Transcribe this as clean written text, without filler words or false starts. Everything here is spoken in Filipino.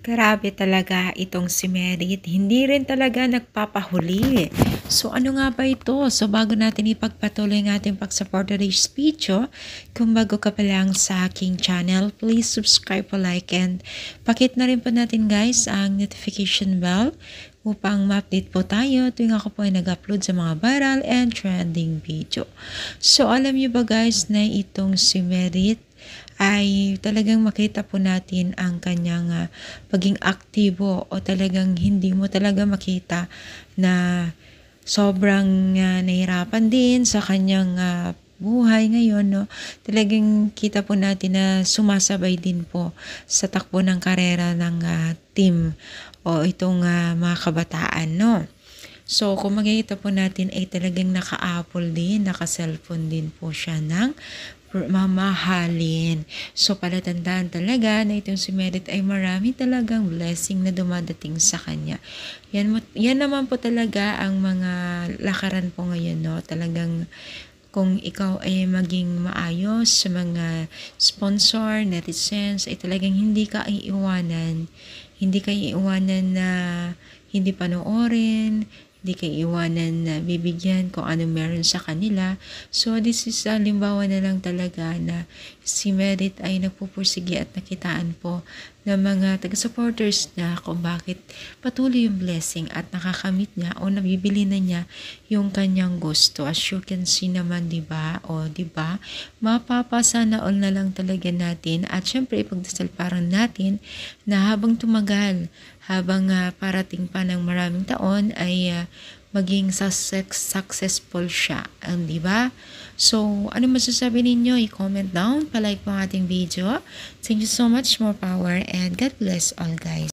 Grabe talaga itong si Merit, hindi rin talaga nagpapahuli. So ano nga ba ito? So bago natin ipagpatuloy ang ating pag-support today's video, kung bago ka pa lang sa aking channel, please subscribe po, like, and pakit na rin po natin guys ang notification bell upang ma-update po tayo tuwing ako po ay nag-upload sa mga viral and trending video. So alam niyo ba guys na itong si Merit ay talagang makita po natin ang kanyang paging aktibo o talagang hindi mo talaga makita na sobrang nahirapan din sa kanyang buhay ngayon, no? Talagang kita po natin na sumasabay din po sa takbo ng karera ng team o itong mga kabataan, no? So, kung makikita po natin ay talagang naka-Apple din, naka-cellphone din po siya ng mamahalin. So, palatandaan talaga na itong si Merit ay marami talagang blessing na dumadating sa kanya. Yan naman po talaga ang mga lakaran po ngayon, no? Talagang kung ikaw ay maging maayos sa mga sponsor, netizens, ay talagang hindi ka iiwanan. Hindi ka iiwanan na hindi panoorin, hindi ka iwanan na bibigyan kung ano meron sa kanila. So, this is halimbawa na lang talaga na si Merit ay nagpupursige at nakitaan po ng mga taga-supporters niya kung bakit patuloy yung blessing at nakakamit niya o nabibili na niya yung kanyang gusto. As you can see naman, diba? O, diba? Mapapasana all na lang talaga natin at syempre ipagdasal parang natin na habang tumagal, habang parating pa ng maraming taon ay maging successful siya, di ba? So, ano masasabi ninyo? I-comment down, palike po ang ating video. Thank you so much, more power, and God bless all guys.